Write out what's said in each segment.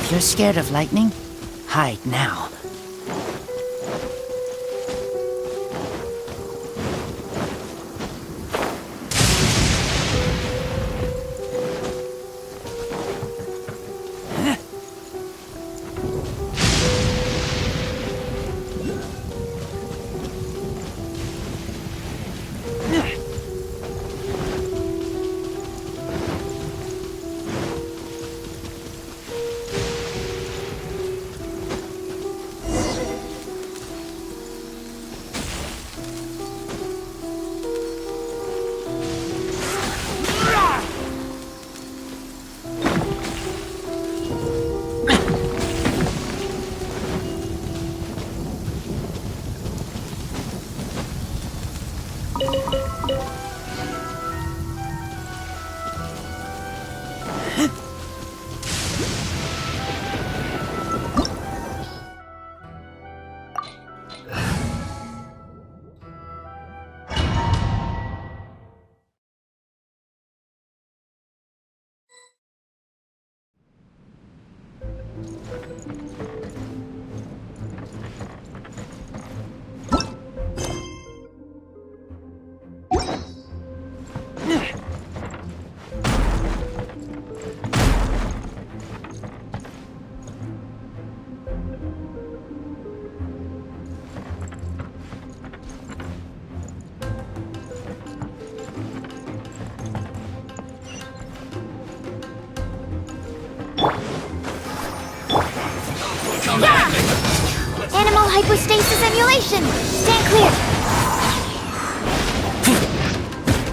If you're scared of lightning, hide now. Animal hypostasis emulation! Stand clear!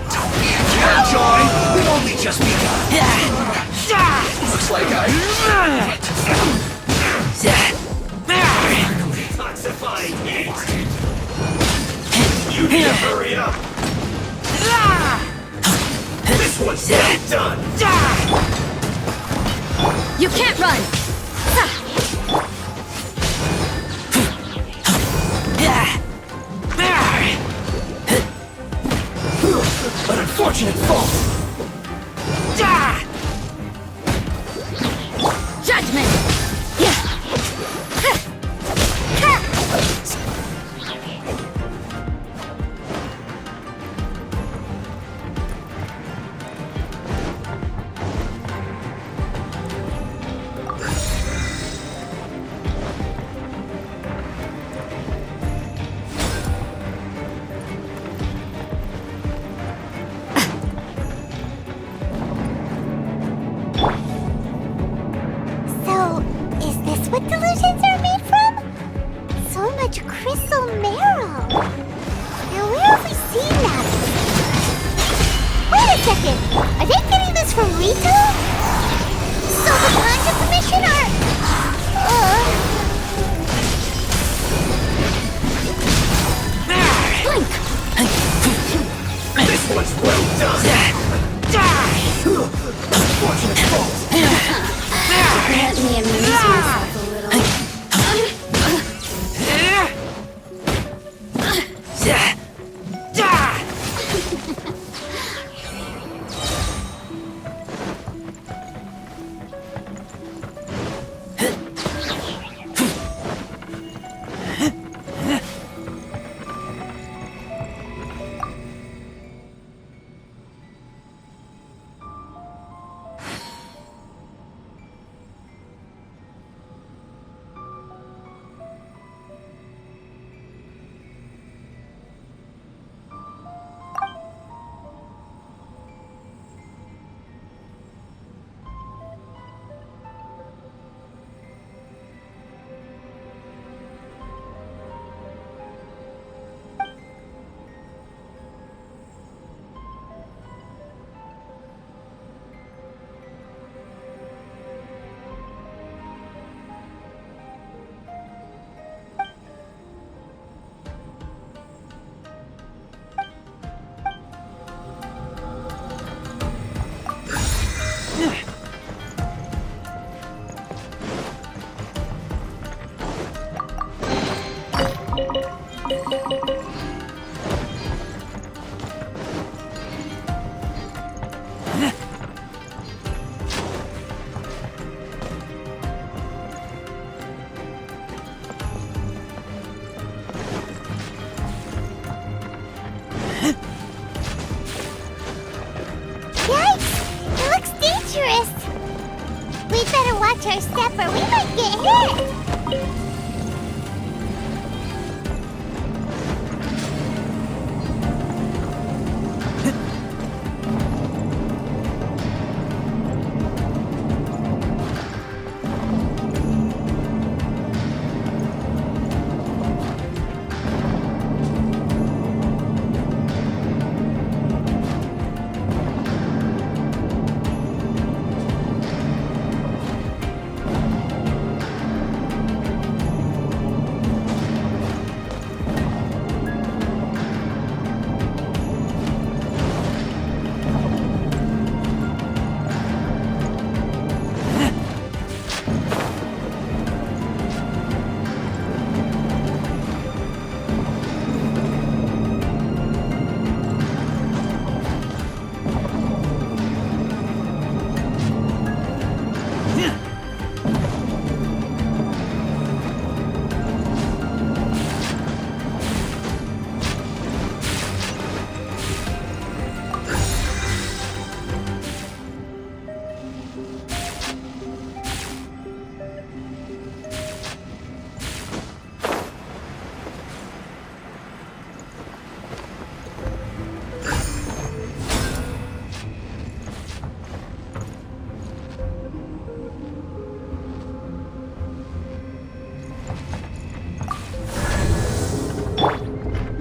Don't be a killjoy! We've only just begun! Looks like toxifying heat! You need to hurry up! This one's well done! You can't run! An unfortunate fault! Judgment! So, is this what delusions are made from? So much crystal marrow! Now where have we seen that? Wait a second! Are they getting this from Rito? So the Conjure Commission are... Blink! This one's well done! Unfortunate fault! Let me amuse myself a little. watch our step or we might get hit!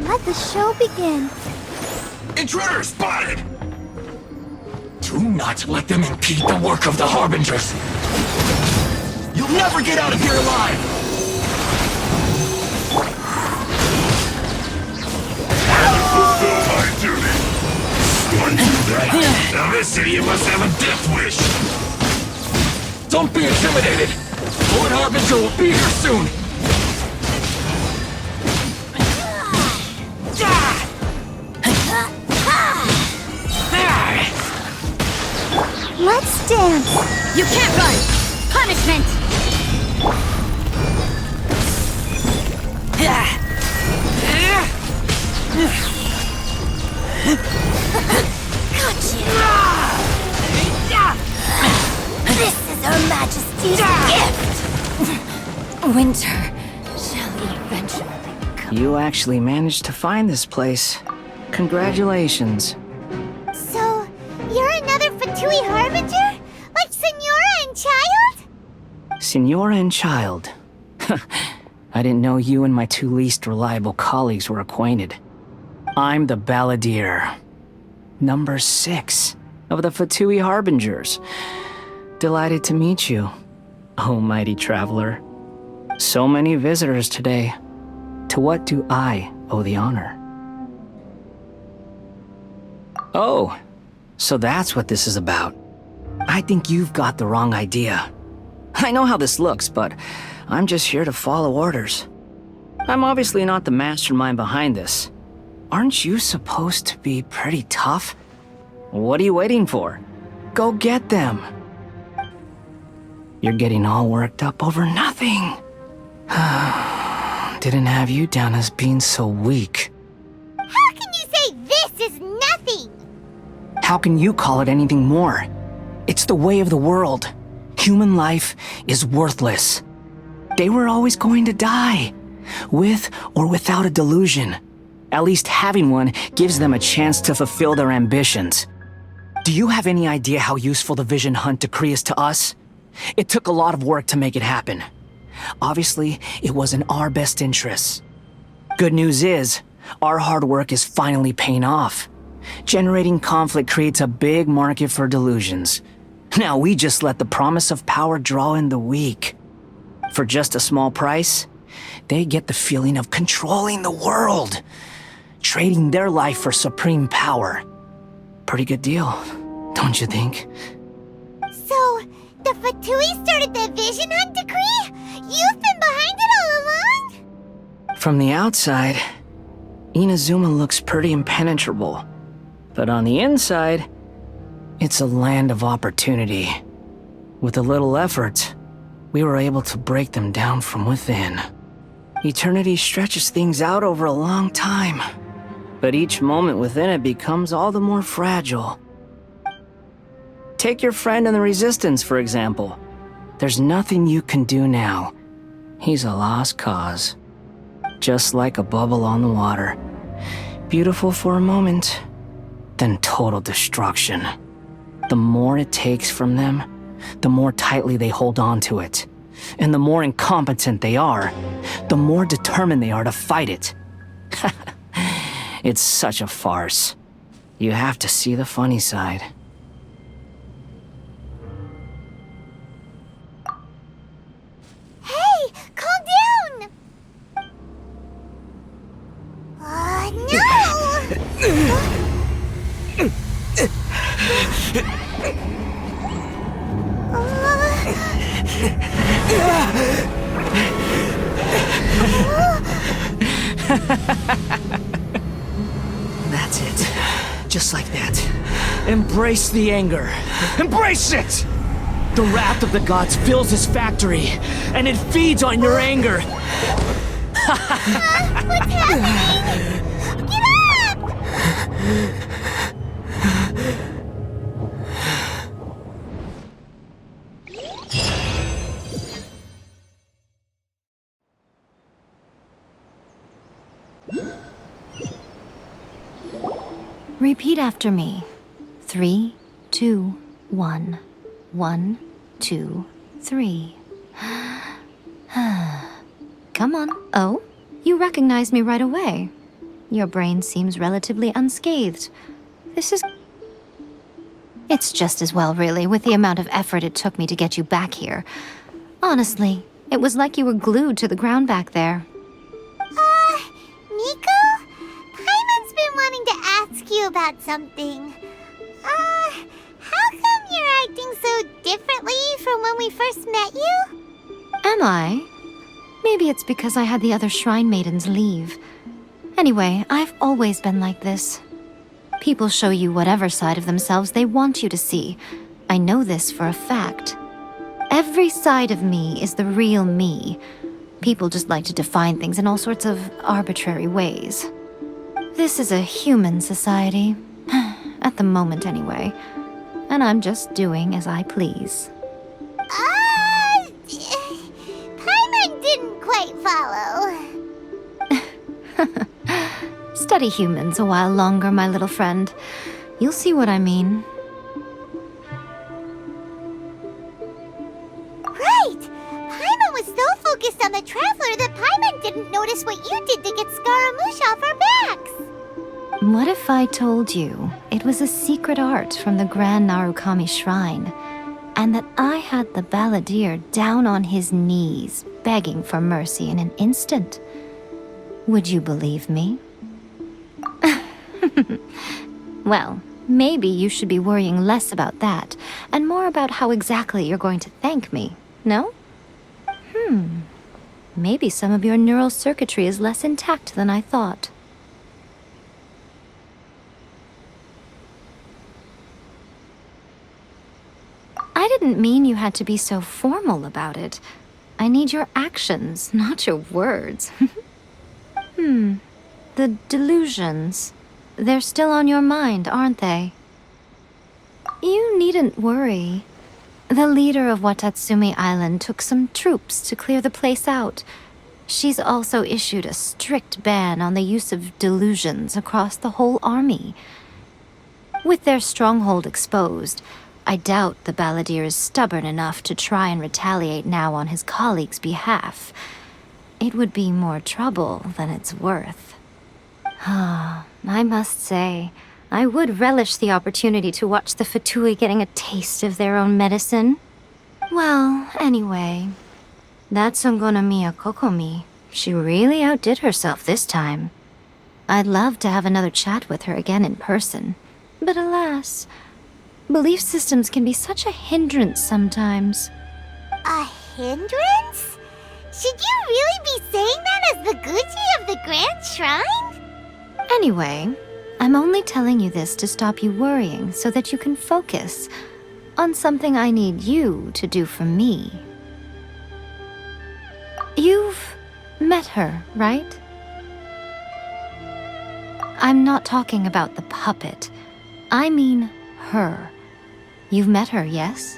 Let the show begin. Intruder spotted! Do not let them impede the work of the Harbingers! You'll never get out of here alive! I fulfill my duty! One do that! Now this idiot must have a death wish! Don't be intimidated! Lord Harbinger will be here soon! Let's dance! You can't run! Punishment! This is Her Majesty's gift! Winter shall eventually come. You actually managed to find this place. Congratulations. So, you're another F2P Harbinger? Like Senora and Child? Senora and Child. I didn't know you and my two least reliable colleagues were acquainted. I'm the Balladeer. Number 6 of the F2P Harbingers. Delighted to meet you, oh mighty traveler. So many visitors today. To what do I owe the honor? Oh, so that's what this is about. I think you've got the wrong idea. I know how this looks, but I'm just here to follow orders. I'm obviously not the mastermind behind this. Aren't you supposed to be pretty tough? What are you waiting for? Go get them. You're getting all worked up over nothing. Didn't have you down as being so weak. How can you say this is nothing? How can you call it anything more? It's the way of the world. Human life is worthless. They were always going to die, with or without a delusion. At least having one gives them a chance to fulfill their ambitions. Do you have any idea how useful the Vision Hunt decree is to us? It took a lot of work to make it happen. Obviously, it was in our best interests. Good news is, our hard work is finally paying off. Generating conflict creates a big market for delusions. Now we just let the promise of power draw in the weak. For just a small price, they get the feeling of controlling the world, trading their life for supreme power. Pretty good deal, don't you think? So, the F2P started the Vision Hunt decree? You've been behind it all along? From the outside, Inazuma looks pretty impenetrable. But on the inside, it's a land of opportunity. With a little effort, we were able to break them down from within. Eternity stretches things out over a long time, but each moment within it becomes all the more fragile. Take your friend in the Resistance, for example. There's nothing you can do now. He's a lost cause. Just like a bubble on the water. Beautiful for a moment, then total destruction. The more it takes from them, the more tightly they hold on to it. And the more incompetent they are, the more determined they are to fight it. It's such a farce. You have to see the funny side. Hey, calm down! That's it. Just like that. Embrace the anger. Embrace it! The wrath of the gods fills his factory, and it feeds on your anger. What's happening? Get up! Repeat after me. 3, 2, 1. 1, 2, 3. Come on. Oh, you recognize me right away. Your brain seems relatively unscathed. It's just as well, really, with the amount of effort it took me to get you back here. Honestly, it was like you were glued to the ground back there. Nico? Paimon's been wanting to ask you about something. How come you're acting so differently from when we first met you? Am I? Maybe it's because I had the other shrine maidens leave. Anyway, I've always been like this. People show you whatever side of themselves they want you to see. I know this for a fact. Every side of me is the real me. People just like to define things in all sorts of arbitrary ways. This is a human society. At the moment, anyway. And I'm just doing as I please. Paimon didn't quite follow. Study humans a while longer, my little friend. You'll see what I mean. Right! Paimon was so focused on the Traveler that Paimon didn't notice what you did to get Scaramouche off our backs. What if I told you it was a secret art from the Grand Narukami Shrine, and that I had the balladeer down on his knees, begging for mercy in an instant? Would you believe me? Well, maybe you should be worrying less about that, and more about how exactly you're going to thank me, no? Maybe some of your neural circuitry is less intact than I thought. I didn't mean you had to be so formal about it. I need your actions, not your words. The delusions. They're still on your mind, aren't they? You needn't worry. The leader of Watatsumi Island took some troops to clear the place out. She's also issued a strict ban on the use of delusions across the whole army. With their stronghold exposed, I doubt the balladeer is stubborn enough to try and retaliate now on his colleague's behalf. It would be more trouble than it's worth. I must say, I would relish the opportunity to watch the Fatui getting a taste of their own medicine. Well, anyway, that Songonamiya Kokomi, she really outdid herself this time. I'd love to have another chat with her again in person, but alas, belief systems can be such a hindrance sometimes. A hindrance? Should you really be saying that as the Gucci of the Grand Shrine? Anyway, I'm only telling you this to stop you worrying so that you can focus on something I need you to do for me. You've met her, right? I'm not talking about the puppet. I mean her. You've met her, yes?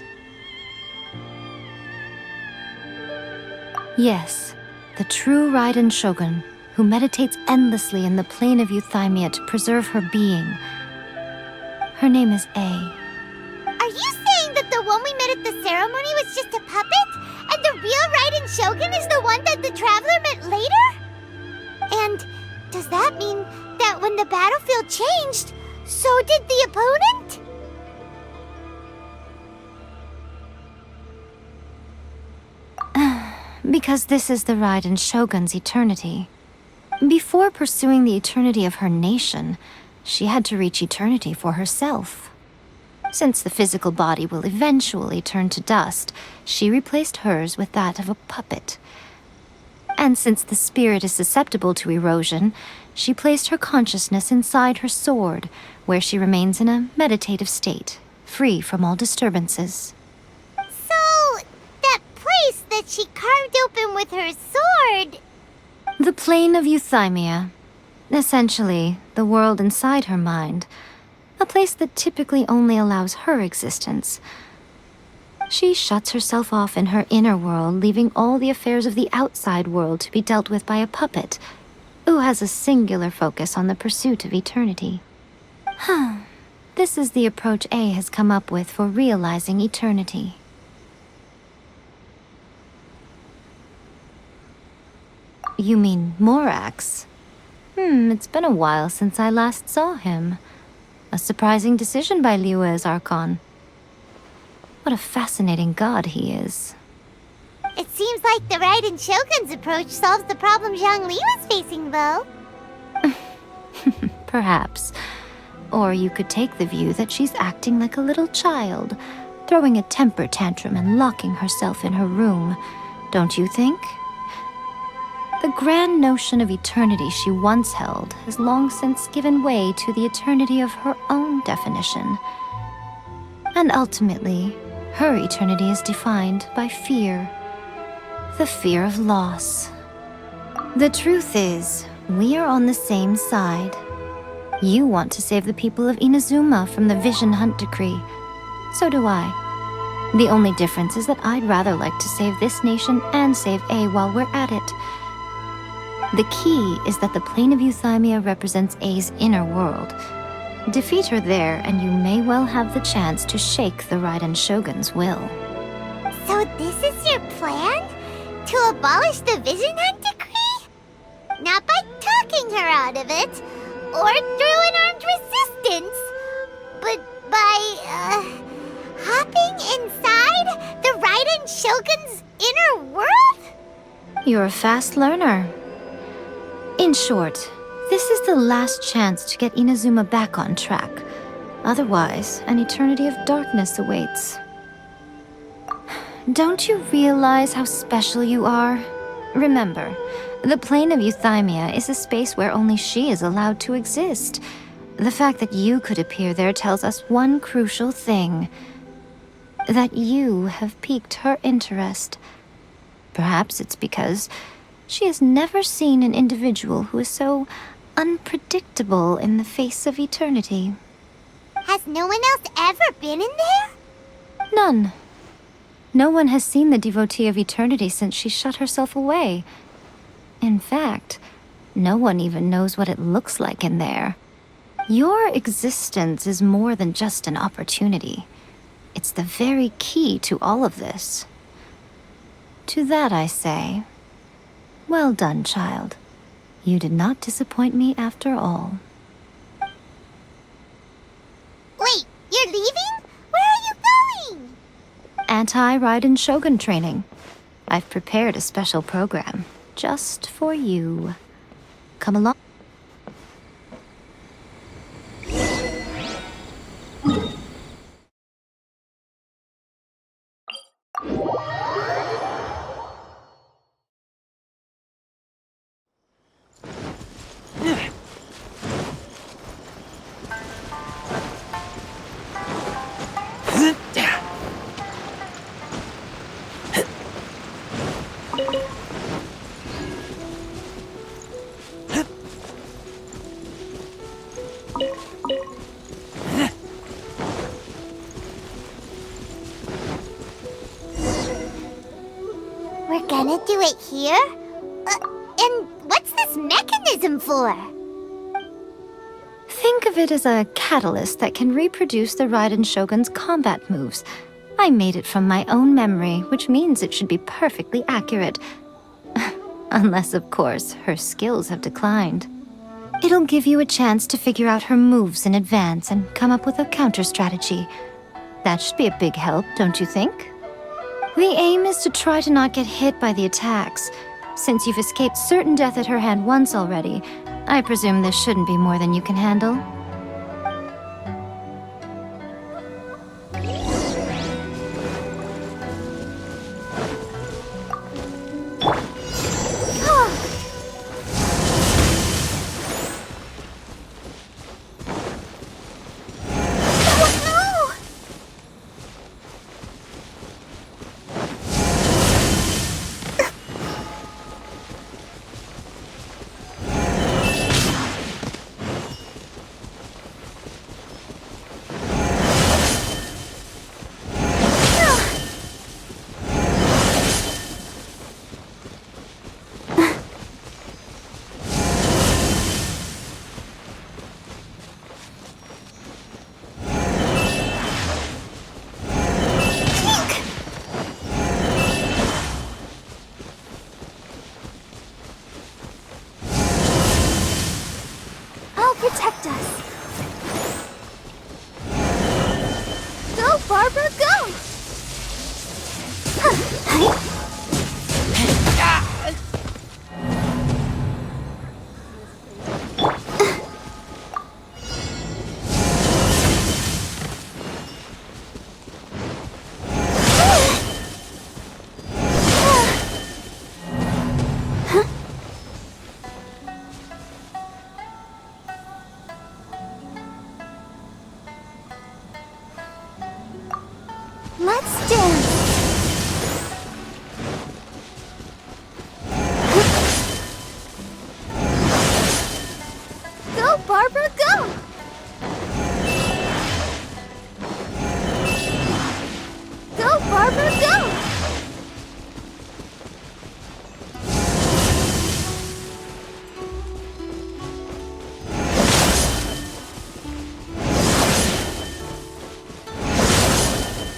Yes, the true Raiden Shogun, who meditates endlessly in the plane of Euthymia to preserve her being. Her name is A. Are you saying that the one we met at the ceremony was just a puppet? And the real Raiden Shogun is the one that the Traveler met later? And does that mean that when the battlefield changed, so did the opponent? Because this is the Raiden Shogun's eternity. Before pursuing the eternity of her nation, she had to reach eternity for herself. Since the physical body will eventually turn to dust, she replaced hers with that of a puppet. And since the spirit is susceptible to erosion, she placed her consciousness inside her sword, where she remains in a meditative state, free from all disturbances. So, that place that she carved open with her sword... The plane of Euthymia. Essentially, the world inside her mind. A place that typically only allows her existence. She shuts herself off in her inner world, leaving all the affairs of the outside world to be dealt with by a puppet, who has a singular focus on the pursuit of eternity. This is the approach A has come up with for realizing eternity. You mean Morax? It's been a while since I last saw him. A surprising decision by Liyue's Archon. What a fascinating god he is. It seems like the Raiden Shogun's approach solves the problem Zhongli was facing, though. Perhaps. Or you could take the view that she's acting like a little child, throwing a temper tantrum and locking herself in her room. Don't you think? The grand notion of eternity she once held has long since given way to the eternity of her own definition. And ultimately, her eternity is defined by fear. The fear of loss. The truth is, we are on the same side. You want to save the people of Inazuma from the Vision Hunt decree. So do I. The only difference is that I'd rather like to save this nation and save A while we're at it. The key is that the plane of Euthymia represents A's inner world. Defeat her there, and you may well have the chance to shake the Raiden Shogun's will. So this is your plan? To abolish the Vision Hunt decree? Not by talking her out of it, or through an armed resistance, but by, hopping inside the Raiden Shogun's inner world? You're a fast learner. In short, this is the last chance to get Inazuma back on track. Otherwise, an eternity of darkness awaits. Don't you realize how special you are? Remember, the plane of Euthymia is a space where only she is allowed to exist. The fact that you could appear there tells us one crucial thing. That you have piqued her interest. Perhaps it's because she has never seen an individual who is so unpredictable in the face of eternity. Has no one else ever been in there? None. No one has seen the devotee of eternity since she shut herself away. In fact, no one even knows what it looks like in there. Your existence is more than just an opportunity. It's the very key to all of this. To that I say, well done, child. You did not disappoint me after all. Wait, you're leaving? Where are you going? Anti-Raiden Shogun training. I've prepared a special program just for you. Come along. gonna do it here? And what's this mechanism for? Think of it as a catalyst that can reproduce the Raiden Shogun's combat moves. I made it from my own memory, which means it should be perfectly accurate. Unless, of course, her skills have declined. It'll give you a chance to figure out her moves in advance and come up with a counter strategy. That should be a big help, don't you think? The aim is to try to not get hit by the attacks. Since you've escaped certain death at her hand once already, I presume this shouldn't be more than you can handle. Protect us. Go, Barbara, go! Let's dance! Go, Barbara, go! Go, Barbara, go!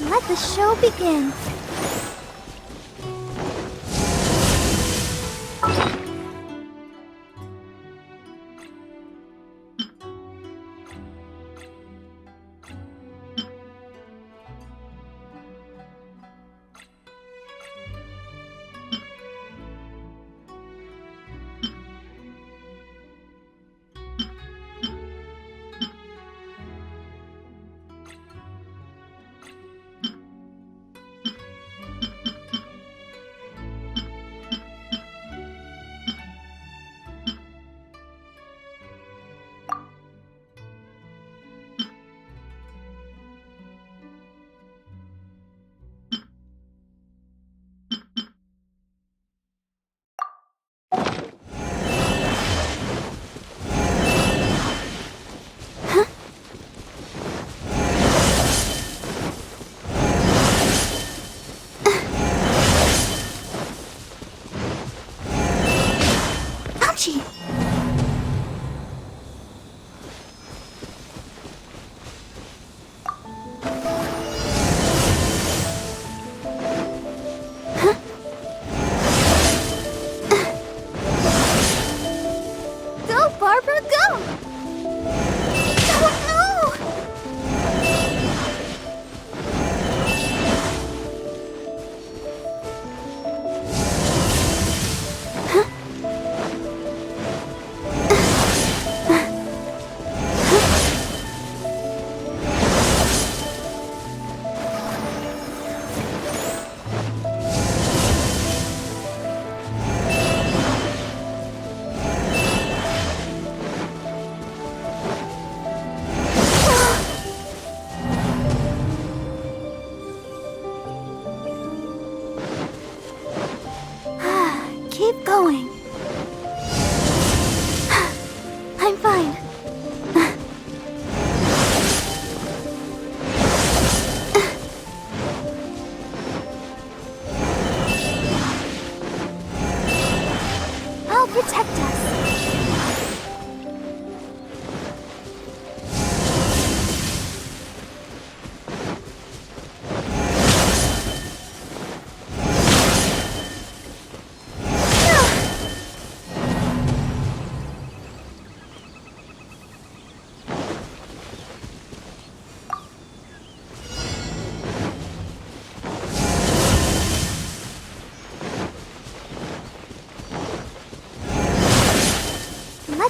Let the show begin.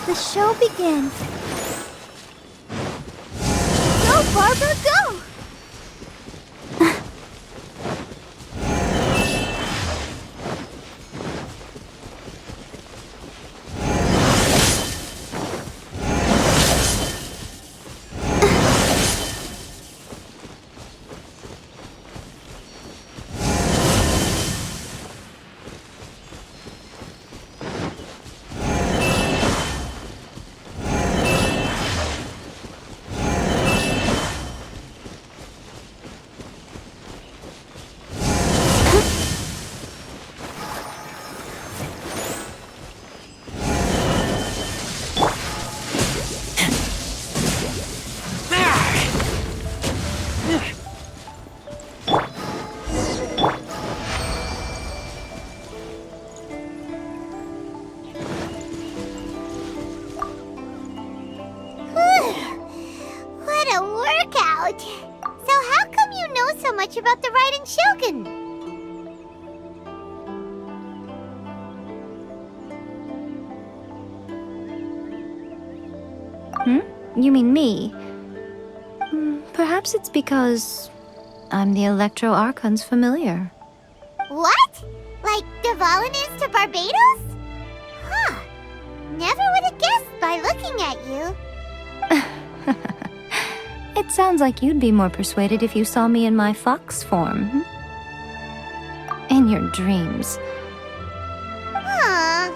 The show begins. Go, Barbara, go! What a workout! So how come you know so much about the Raiden Shogun? You mean me? Perhaps it's because I'm the Electro Archon's familiar. What? Like Devalin is to Barbados? Huh. Never would have guessed by looking at you. It sounds like you'd be more persuaded if you saw me in my fox form. In your dreams. Huh.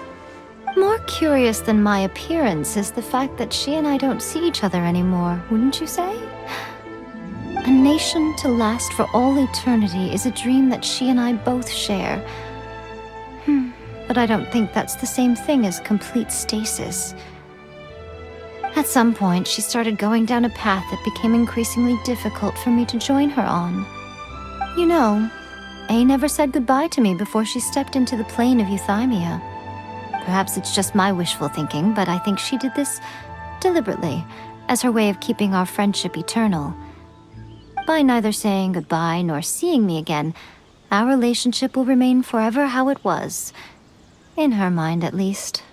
More curious than my appearance is the fact that she and I don't see each other anymore, wouldn't you say? A nation to last for all eternity is a dream that she and I both share. But I don't think that's the same thing as complete stasis. At some point, she started going down a path that became increasingly difficult for me to join her on. You know, A never said goodbye to me before she stepped into the plane of euthymia. Perhaps it's just my wishful thinking, but I think she did this deliberately, as her way of keeping our friendship eternal. By neither saying goodbye nor seeing me again, our relationship will remain forever how it was. In her mind, at least.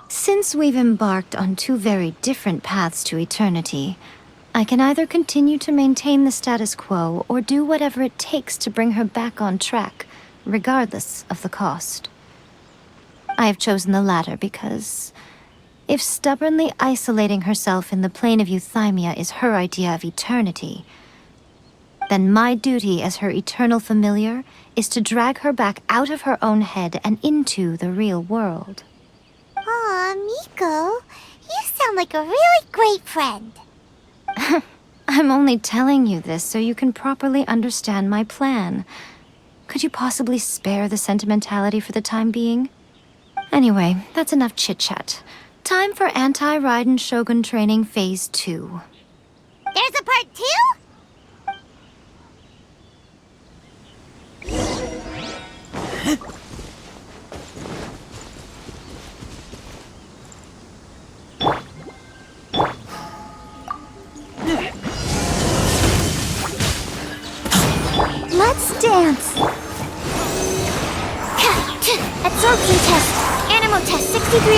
Since we've embarked on two very different paths to eternity, I can either continue to maintain the status quo or do whatever it takes to bring her back on track, regardless of the cost. I have chosen the latter because if stubbornly isolating herself in the plane of euthymia is her idea of eternity, then my duty as her eternal familiar is to drag her back out of her own head and into the real world. Aw, Miko, you sound like a really great friend. I'm only telling you this so you can properly understand my plan. Could you possibly spare the sentimentality for the time being? Anyway, that's enough chit-chat. Time for Anti-Raiden Shogun Training Phase 2. There's a part 2? Let's dance! Absorption test. Animo test 63.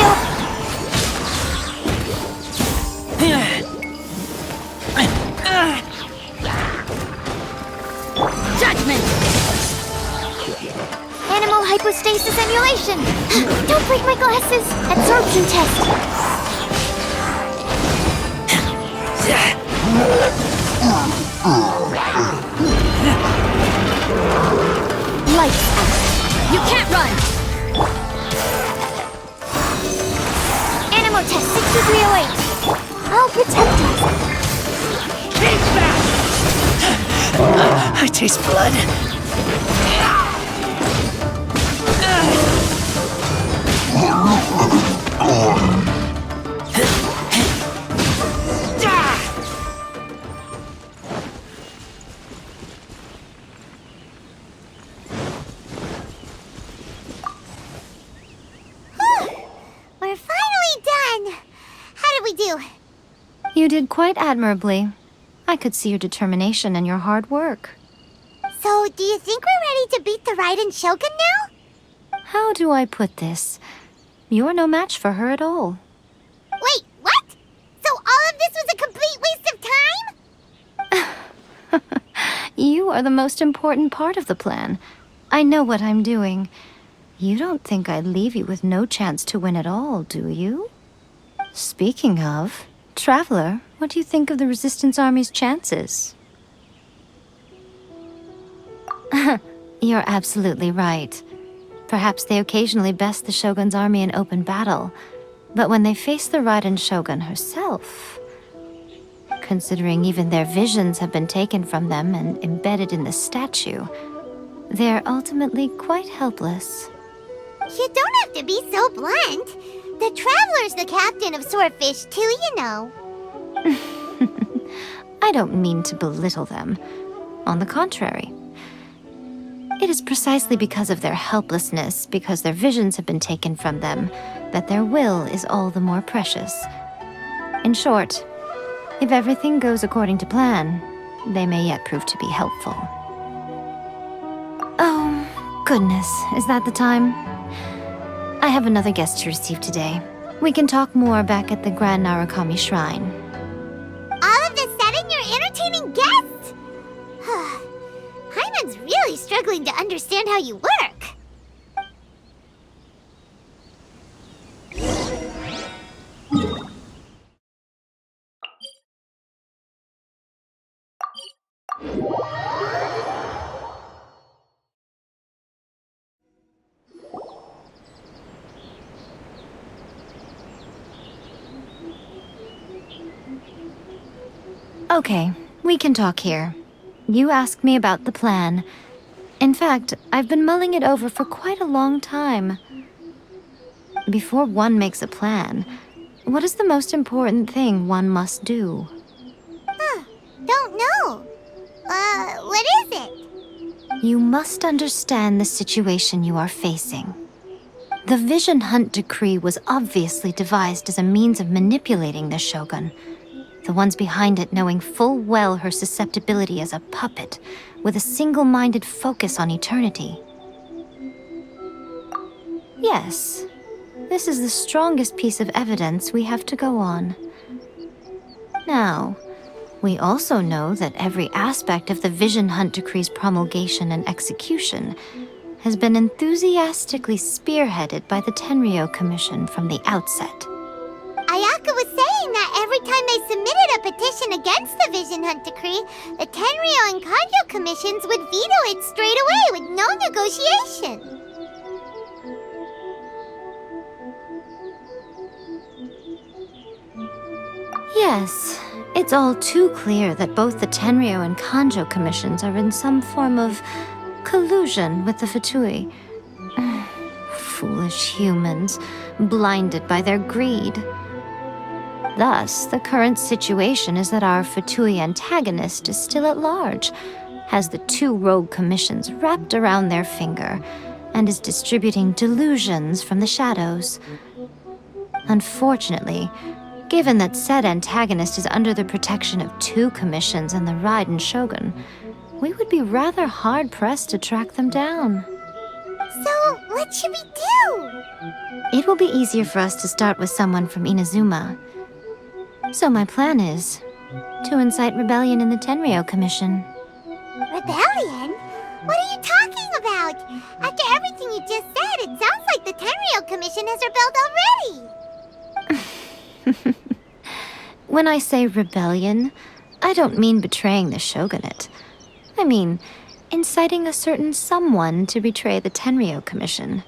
Judgment! Animal hypostasis emulation. Don't break my glasses. Absorption test. Lights out. You can't run! Animo test 6308. I'll protect us. I taste blood. We're finally done. How did we do? You did quite admirably. I could see your determination and your hard work. So, do you think we're ready to beat the Raiden Shogun now? How do I put this? You're no match for her at all. Wait, what? So all of this was a complete waste of time? You are the most important part of the plan. I know what I'm doing. You don't think I'd leave you with no chance to win at all, do you? Speaking of, Traveler, what do you think of the Resistance Army's chances? You're absolutely right. Perhaps they occasionally best the Shogun's army in open battle, but when they face the Raiden Shogun herself, considering even their visions have been taken from them and embedded in the statue, they're ultimately quite helpless. You don't have to be so blunt. The Traveler's the captain of Swordfish too, you know. I don't mean to belittle them. On the contrary. It is precisely because of their helplessness, because their visions have been taken from them, that their will is all the more precious. In short, if everything goes according to plan, they may yet prove to be helpful. Oh, goodness, is that the time? I have another guest to receive today. We can talk more back at the Grand Narukami Shrine. All of a sudden, you're entertaining guests? Paimon's really struggling to understand how you work. Okay, we can talk here. You asked me about the plan. In fact, I've been mulling it over for quite a long time. Before one makes a plan, what is the most important thing one must do? Don't know. What is it? You must understand the situation you are facing. The Vision Hunt Decree was obviously devised as a means of manipulating the Shogun. The ones behind it knowing full well her susceptibility as a puppet, with a single-minded focus on eternity. Yes, this is the strongest piece of evidence we have to go on. Now, we also know that every aspect of the Vision Hunt Decree's promulgation and execution has been enthusiastically spearheaded by the Tenryou Commission from the outset. Ayaka was saying that every time they submitted a petition against the Vision Hunt Decree, the Tenryou and Kanjo commissions would veto it straight away with no negotiation. Yes, it's all too clear that both the Tenryou and Kanjo commissions are in some form of collusion with the Fatui. Foolish humans, blinded by their greed. Thus, the current situation is that our Fatui antagonist is still at large, has the two rogue commissions wrapped around their finger, and is distributing delusions from the shadows. Unfortunately, given that said antagonist is under the protection of two commissions and the Raiden Shogun, we would be rather hard-pressed to track them down. So, what should we do? It will be easier for us to start with someone from Inazuma. So my plan is to incite rebellion in the Tenryou Commission. Rebellion? What are you talking about? After everything you just said, it sounds like the Tenryou Commission has rebelled already. When I say rebellion, I don't mean betraying the shogunate. I mean inciting a certain someone to betray the Tenryou Commission.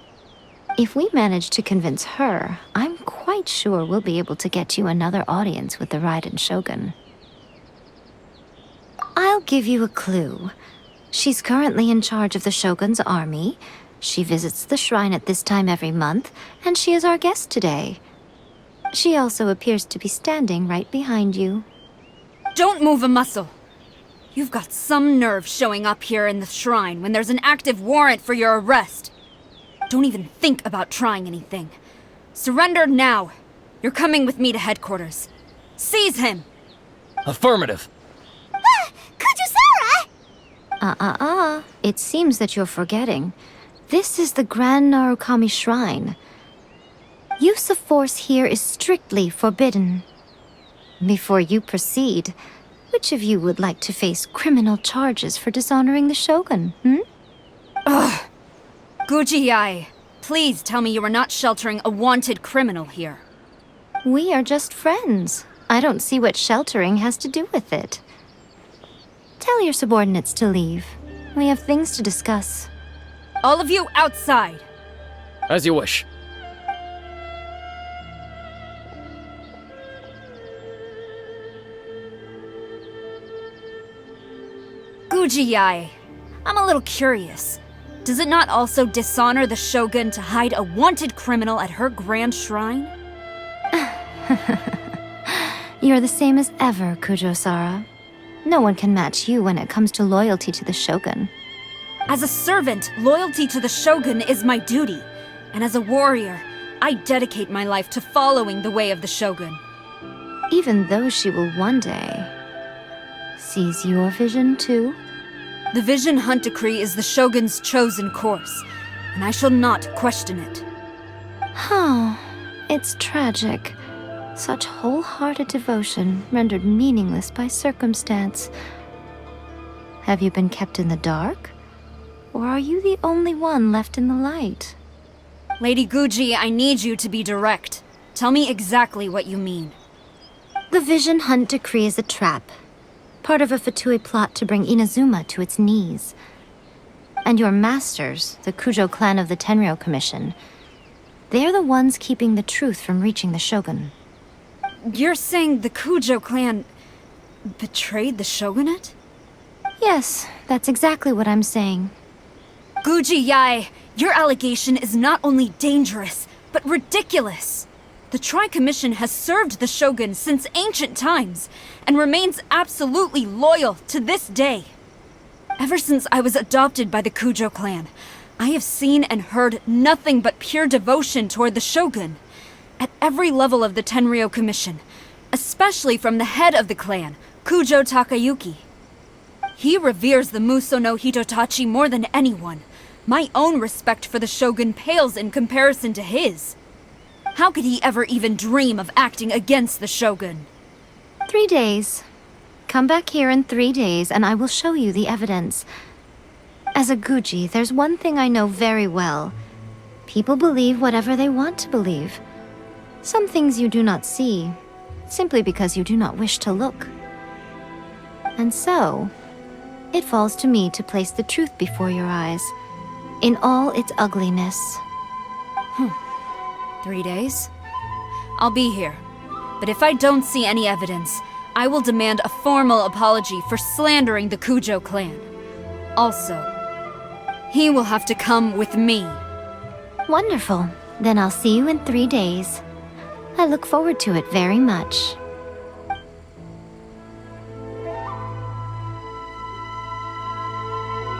If we manage to convince her, I'm quite sure we'll be able to get you another audience with the Raiden Shogun. I'll give you a clue. She's currently in charge of the Shogun's army. She visits the shrine at this time every month, and she is our guest today. She also appears to be standing right behind you. Don't move a muscle. You've got some nerve showing up here in the shrine when there's an active warrant for your arrest. Don't even think about trying anything. Surrender now. You're coming with me to headquarters. Seize him! Affirmative. Kujusara! It seems that you're forgetting. This is the Grand Narukami Shrine. Use of force here is strictly forbidden. Before you proceed, which of you would like to face criminal charges for dishonoring the Shogun, Guji-ai, please tell me you are not sheltering a wanted criminal here. We are just friends. I don't see what sheltering has to do with it. Tell your subordinates to leave. We have things to discuss. All of you outside! As you wish. Guji-ai, I'm a little curious. Does it not also dishonor the Shogun to hide a wanted criminal at her grand shrine? You're the same as ever, Kujo-sara. No one can match you when it comes to loyalty to the Shogun. As a servant, loyalty to the Shogun is my duty. And as a warrior, I dedicate my life to following the way of the Shogun. Even though she will one day seize your vision too? The Vision Hunt Decree is the Shogun's chosen course, and I shall not question it. Huh. It's tragic. Such wholehearted devotion rendered meaningless by circumstance. Have you been kept in the dark? Or are you the only one left in the light? Lady Guji, I need you to be direct. Tell me exactly what you mean. The Vision Hunt Decree is a trap. Part of a F2P plot to bring Inazuma to its knees. And your masters, the Kujo clan of the Tenryou Commission, they're the ones keeping the truth from reaching the Shogun. You're saying the Kujo clan betrayed the shogunate? Yes, that's exactly what I'm saying. Guji-ai, your allegation is not only dangerous, but ridiculous. The Tri-Commission has served the Shogun since ancient times, and remains absolutely loyal to this day. Ever since I was adopted by the Kujo clan, I have seen and heard nothing but pure devotion toward the Shogun. At every level of the Tenryou Commission, especially from the head of the clan, Kujo Takayuki. He reveres the Muso no Hitotachi more than anyone. My own respect for the Shogun pales in comparison to his. How could he ever even dream of acting against the Shogun? 3 days. Come back here in 3 days and I will show you the evidence. As a Guji, there's one thing I know very well. People believe whatever they want to believe. Some things you do not see, simply because you do not wish to look. And so, it falls to me to place the truth before your eyes, in all its ugliness. 3 days? I'll be here. But if I don't see any evidence, I will demand a formal apology for slandering the Kujo clan. Also, he will have to come with me. Wonderful. Then I'll see you in 3 days. I look forward to it very much.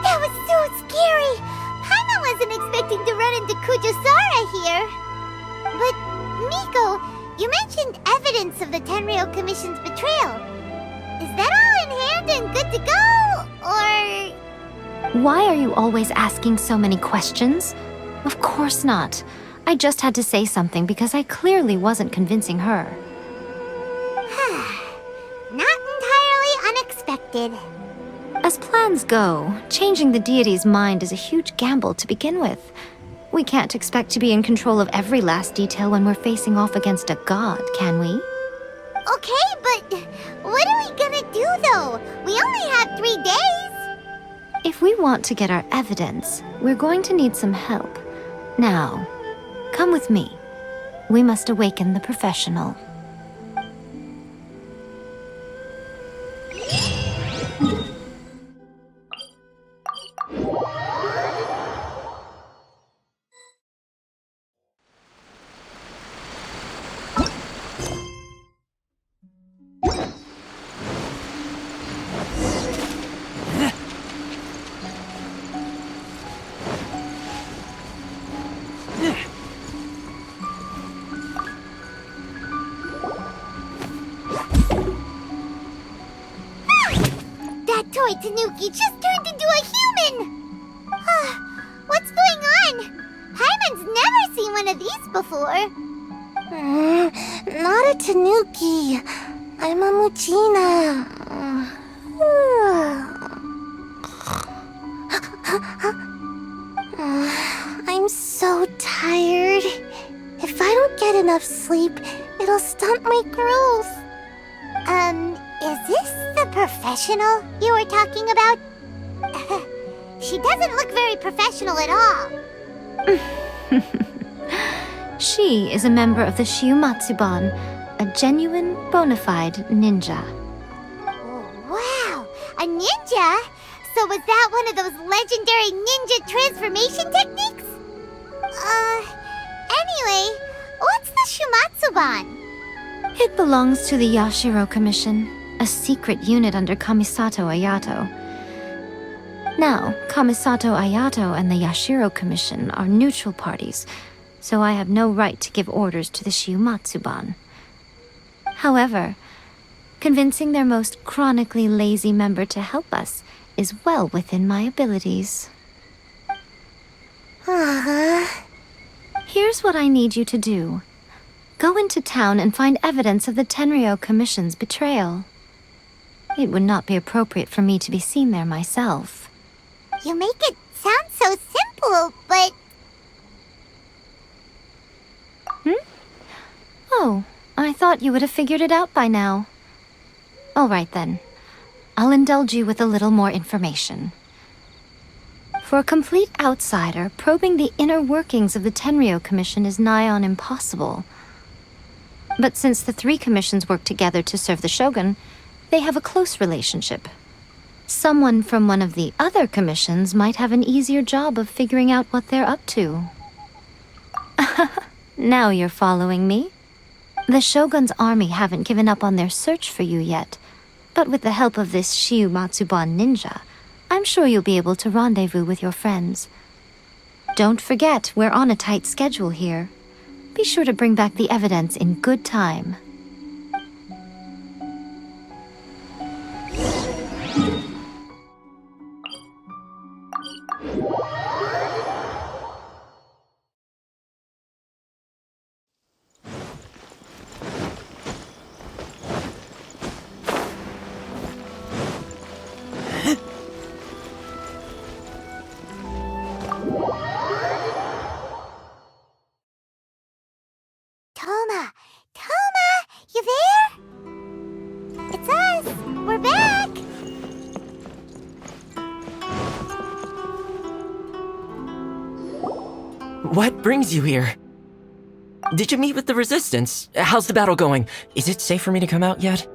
That was so scary! Paimon wasn't expecting to run into Kujo-sara here. But, Miko, you mentioned evidence of the Tenryou Commission's betrayal. Is that all in hand and good to go, or...? Why are you always asking so many questions? Of course not. I just had to say something because I clearly wasn't convincing her. Not entirely unexpected. As plans go, changing the deity's mind is a huge gamble to begin with. We can't expect to be in control of every last detail when we're facing off against a god, can we? Okay, but what are we gonna do, though? We only have 3 days. If we want to get our evidence, we're going to need some help. Now, come with me. We must awaken the professional. That toy Tanuki just turned into a human! What's going on? Shogun's never seen one of these before. Not a tanuki. I'm a muchina. I'm so tired. If I don't get enough sleep, it'll stunt my growth. Is this the professional you were talking about? She doesn't look very professional at all. She is a member of the Shiumatsuban, a genuine, bona fide ninja. Oh, wow, a ninja? So was that one of those legendary ninja transformation techniques? Anyway, what's the Shiumatsuban? It belongs to the Yashiro Commission, a secret unit under Kamisato Ayato. Now, Kamisato Ayato and the Yashiro Commission are neutral parties, so I have no right to give orders to the Shiumatsuban. However, convincing their most chronically lazy member to help us is well within my abilities. Here's what I need you to do. Go into town and find evidence of the Tenryou Commission's betrayal. It would not be appropriate for me to be seen there myself. You make it sound so simple, but... Oh, I thought you would have figured it out by now. All right then. I'll indulge you with a little more information. For a complete outsider, probing the inner workings of the Tenryou Commission is nigh on impossible. But since the three commissions work together to serve the Shogun, they have a close relationship. Someone from one of the other commissions might have an easier job of figuring out what they're up to. Now you're following me. The Shogun's army haven't given up on their search for you yet, but with the help of this Shiumatsuban ninja, I'm sure you'll be able to rendezvous with your friends. Don't forget, we're on a tight schedule here. Be sure to bring back the evidence in good time. Toma, you there? It's us. We're back. What brings you here? Did you meet with the Resistance? How's the battle going? Is it safe for me to come out yet?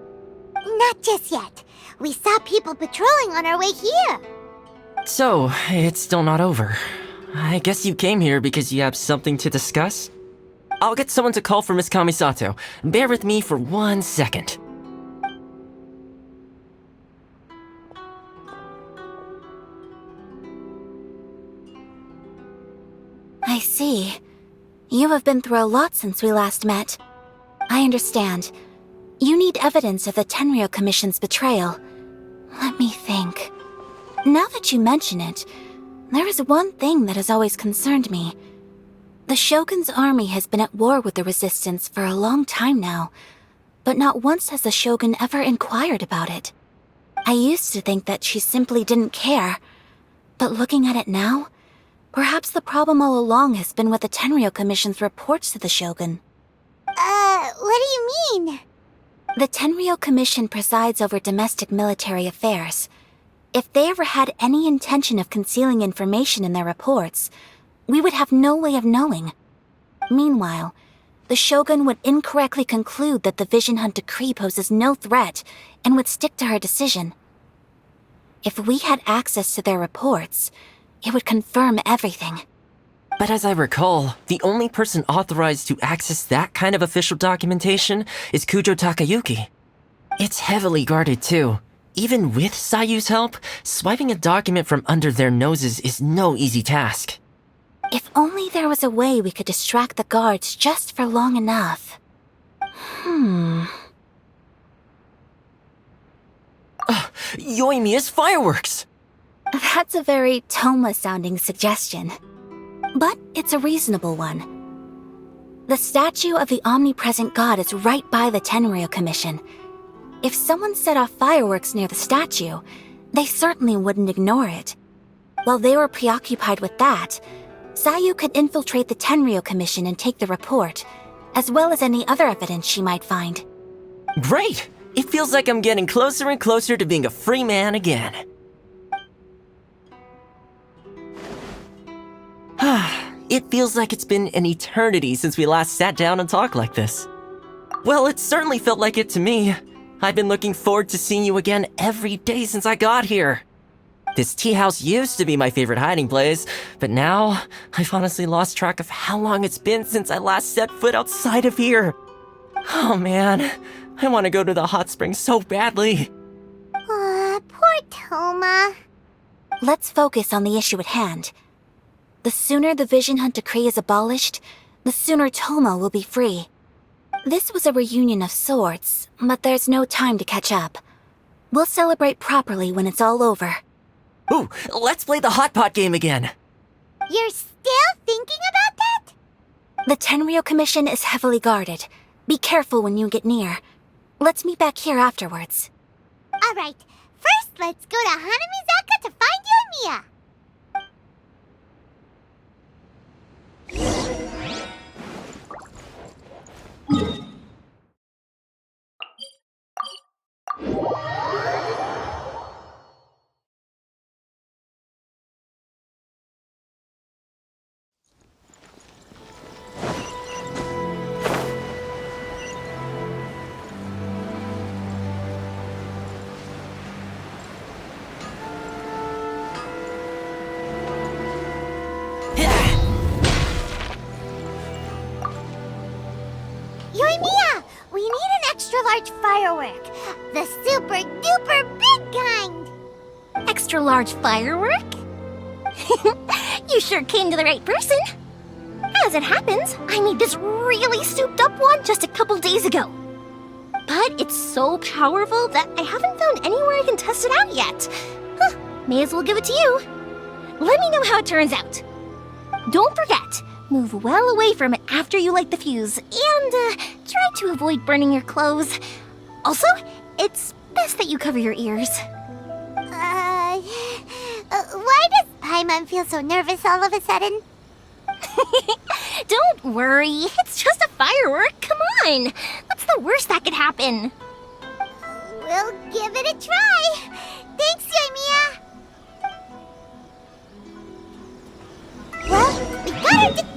Not just yet. We saw people patrolling on our way here. So, it's still not over. I guess you came here because you have something to discuss? I'll get someone to call for Miss Kamisato. Bear with me for 1 second. I see. You have been through a lot since we last met. I understand. You need evidence of the Tenryou Commission's betrayal. Let me think. Now that you mention it, there is one thing that has always concerned me. The Shogun's army has been at war with the Resistance for a long time now, but not once has the Shogun ever inquired about it. I used to think that she simply didn't care, but looking at it now, perhaps the problem all along has been with the Tenryou Commission's reports to the Shogun. What do you mean? The Tenryou Commission presides over domestic military affairs. If they ever had any intention of concealing information in their reports, we would have no way of knowing. Meanwhile, the Shogun would incorrectly conclude that the Vision Hunt decree poses no threat and would stick to her decision. If we had access to their reports, it would confirm everything. But as I recall, the only person authorized to access that kind of official documentation is Kujo Takayuki. It's heavily guarded too. Even with Sayu's help, swiping a document from under their noses is no easy task. If only there was a way we could distract the guards just for long enough. Yoimiya's fireworks! That's a very Toma-sounding suggestion. But it's a reasonable one. The statue of the omnipresent god is right by the Tenryou Commission. If someone set off fireworks near the statue, they certainly wouldn't ignore it. While they were preoccupied with that, Sayu could infiltrate the Tenryou Commission and take the report, as well as any other evidence she might find. Great! It feels like I'm getting closer and closer to being a free man again. It feels like it's been an eternity since we last sat down and talked like this. Well, it certainly felt like it to me. I've been looking forward to seeing you again every day since I got here. This tea house used to be my favorite hiding place, but now I've honestly lost track of how long it's been since I last set foot outside of here. Oh man, I want to go to the hot springs so badly. Poor Toma. Let's focus on the issue at hand. The sooner the Vision Hunt Decree is abolished, the sooner Toma will be free. This was a reunion of sorts, but there's no time to catch up. We'll celebrate properly when it's all over. Ooh, let's play the hot pot game again. You're still thinking about that? The Tenryou Commission is heavily guarded. Be careful when you get near. Let's meet back here afterwards. Alright, first let's go to Hanamizaka to find you and Mia. Yoimiya, we need an extra large firework. The super duper big kind. Extra large firework? You sure came to the right person. As it happens, I made this really souped up one just a couple days ago. But it's so powerful that I haven't found anywhere I can test it out yet. May as well give it to you. Let me know how it turns out. Don't forget, move well away from it after you light the fuse, and try to avoid burning your clothes. Also, it's best that you cover your ears. Why does Paimon feel so nervous all of a sudden? Don't worry, it's just a firework, come on! What's the worst that could happen? We'll give it a try. Thanks, Yoimiya. Well, we got her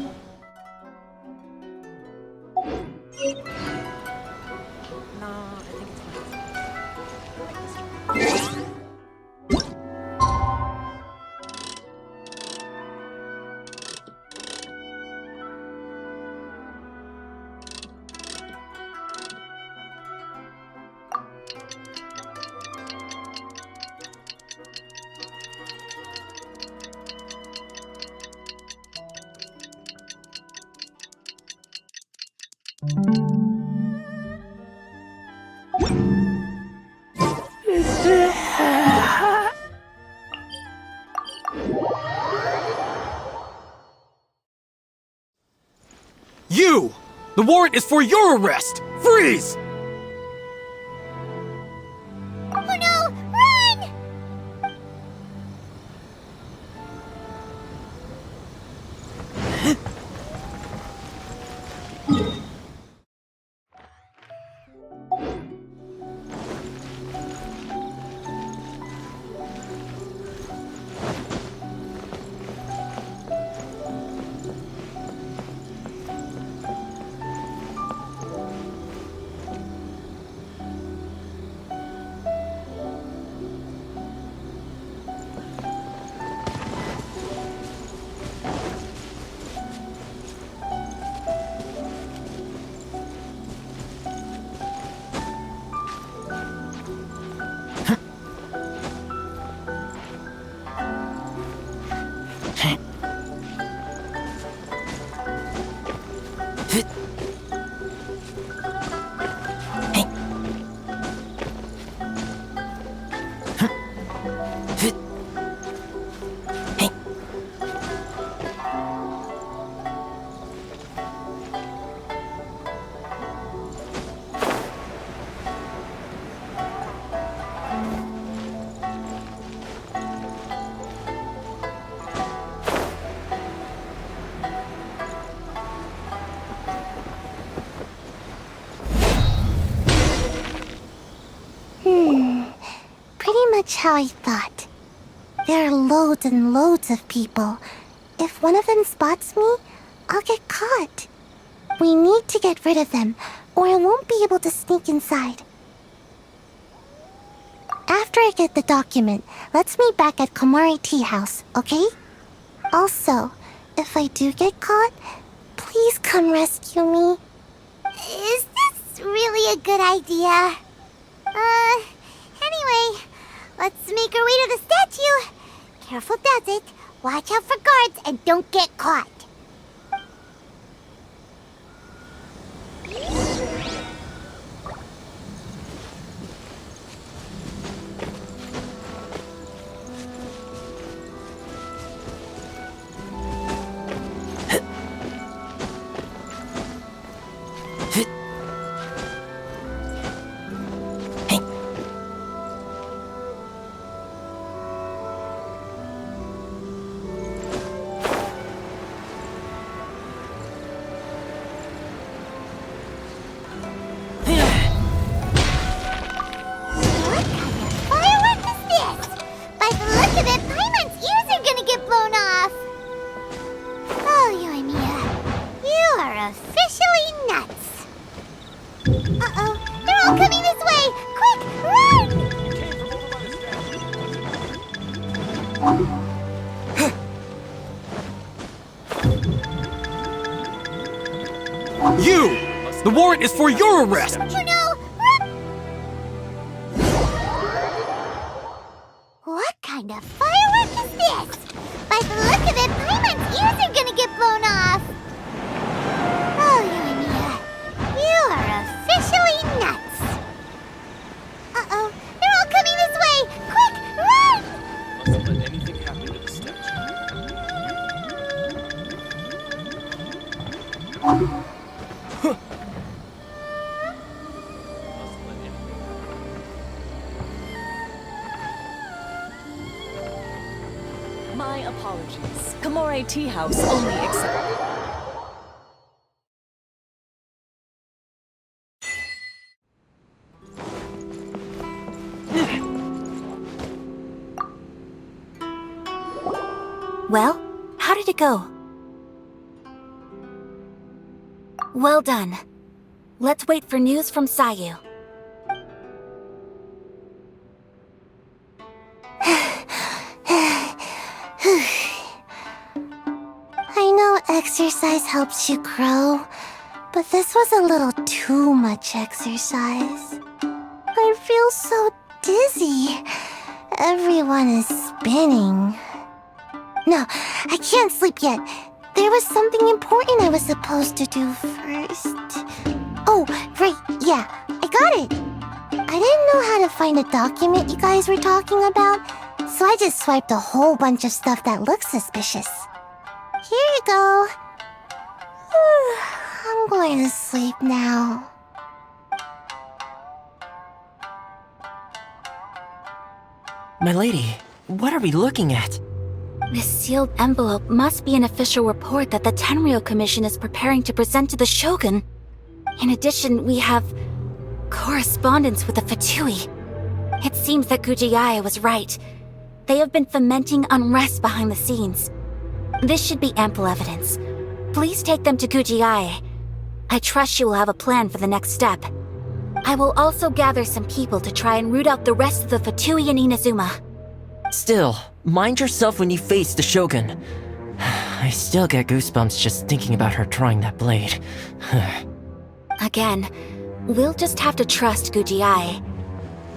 You! The warrant is for your arrest! Freeze! Oh no! Run! much how I thought. There are loads and loads of people. If one of them spots me, I'll get caught. We need to get rid of them, or I won't be able to sneak inside. After I get the document, let's meet back at Komari Tea House, okay? Also, if I do get caught, please come rescue me. Is this really a good idea? Anyway, let's make our way to the statue. Careful does it. Watch out for guards and don't get caught. You! The warrant is for your arrest! You know, what kind of firework is this? By the look of it, Paimon's ears are gonna get blown off. Oh, Yoimiya, you are officially nuts. Uh-oh, they're all coming this way! Quick, run! Mustn't let anything happen to the statue. My apologies. Komore Tea House only accept. Well, how did it go? Well done. Let's wait for news from Sayu. I know exercise helps you grow, but this was a little too much exercise. I feel so dizzy. Everyone is spinning. No, I can't sleep yet. There was something important I was supposed to do first. Oh, right, yeah, I got it. I didn't know how to find a document you guys were talking about, so I just swiped a whole bunch of stuff that looks suspicious. Here you go. I'm going to sleep now. My lady, what are we looking at? This sealed envelope must be an official report that the Tenryou Commission is preparing to present to the Shogun. In addition, we have correspondence with the Fatui. It seems that Gujiaya was right. They have been fomenting unrest behind the scenes. This should be ample evidence. Please take them to Gujiaya. I trust she will have a plan for the next step. I will also gather some people to try and root out the rest of the Fatui in Inazuma. Still, mind yourself when you face the Shogun. I still get goosebumps just thinking about her drawing that blade. Again, we'll just have to trust Gujiai.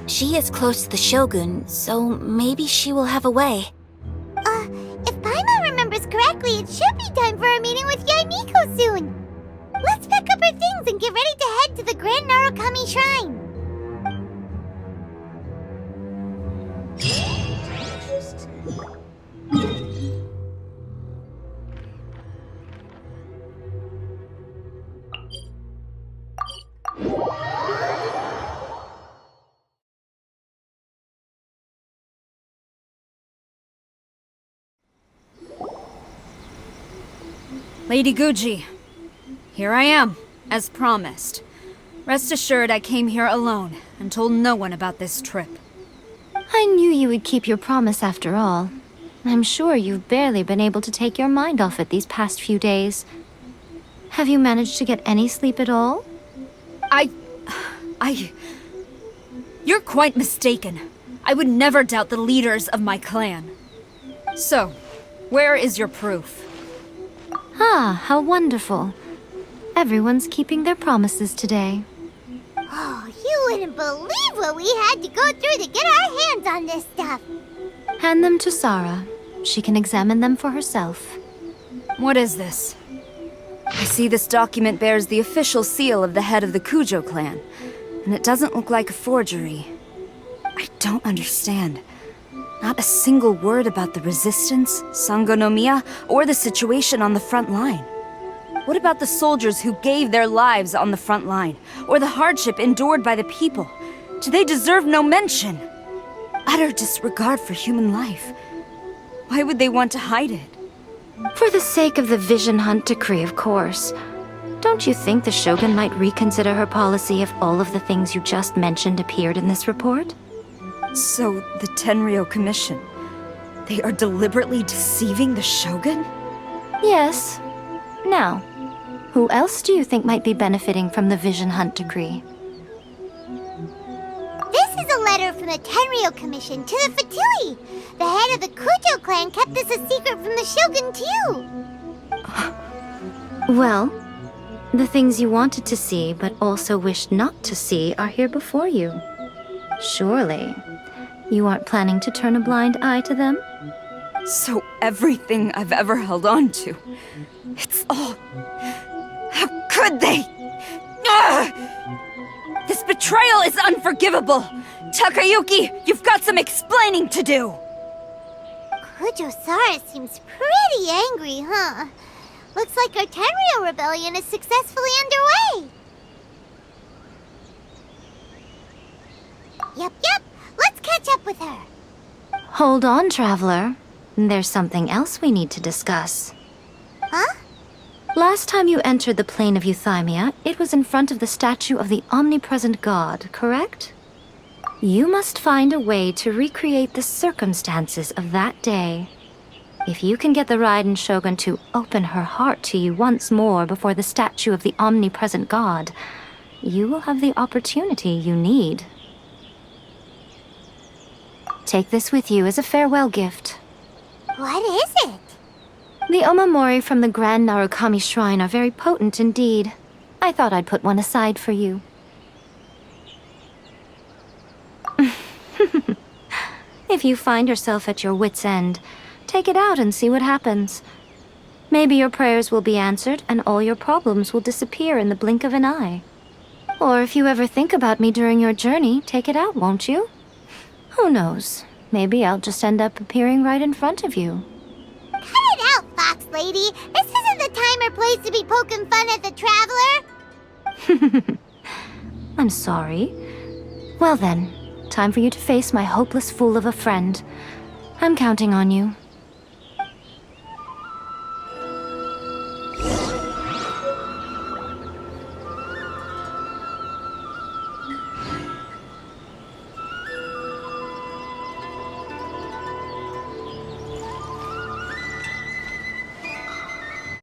She is close to the Shogun, so maybe she will have a way. If Paimon remembers correctly, it should be time for a meeting with Yaimiko soon. Let's pack up our things and get ready to head to the Grand Narukami Shrine. Lady Guji, here I am, as promised. Rest assured I came here alone and told no one about this trip. I knew you would keep your promise after all. I'm sure you've barely been able to take your mind off it these past few days. Have you managed to get any sleep at all? You're quite mistaken. I would never doubt the leaders of my clan. So, where is your proof? Ah, how wonderful. Everyone's keeping their promises today. Oh, you wouldn't believe what we had to go through to get our hands on this stuff. Hand them to Sarah. She can examine them for herself. What is this? I see this document bears the official seal of the head of the Kujo clan, and it doesn't look like a forgery. I don't understand. Not a single word about the resistance, Sangonomiya, or the situation on the front line. What about the soldiers who gave their lives on the front line, or the hardship endured by the people? Do they deserve no mention? Utter disregard for human life. Why would they want to hide it? For the sake of the Vision Hunt decree, of course. Don't you think the Shogun might reconsider her policy if all of the things you just mentioned appeared in this report? So, the Tenryou Commission, they are deliberately deceiving the Shogun? Yes. Now, who else do you think might be benefiting from the Vision Hunt decree? This is a letter from the Tenryou Commission to the Fatui. The head of the Kujo clan kept this a secret from the Shogun, too. Well, the things you wanted to see but also wished not to see are here before you. Surely, you aren't planning to turn a blind eye to them? So everything I've ever held on to, it's all... How could they? Ugh! This betrayal is unforgivable! Takayuki, you've got some explaining to do! Kujo-Sara seems pretty angry, huh? Looks like our Tenryou rebellion is successfully underway. Yep. Let's catch up with her. Hold on, Traveler. There's something else we need to discuss. Huh? Last time you entered the plane of Euthymia, it was in front of the statue of the omnipresent god, correct? You must find a way to recreate the circumstances of that day. If you can get the Raiden Shogun to open her heart to you once more before the statue of the omnipresent god, you will have the opportunity you need. Take this with you as a farewell gift. What is it? The omamori from the Grand Narukami Shrine are very potent indeed. I thought I'd put one aside for you. If you find yourself at your wit's end, take it out and see what happens. Maybe your prayers will be answered and all your problems will disappear in the blink of an eye. Or if you ever think about me during your journey, take it out, won't you? Who knows? Maybe I'll just end up appearing right in front of you. Cut it out, Fox Lady. This isn't the time or place to be poking fun at the Traveler. I'm sorry. Well then, time for you to face my hopeless fool of a friend. I'm counting on you.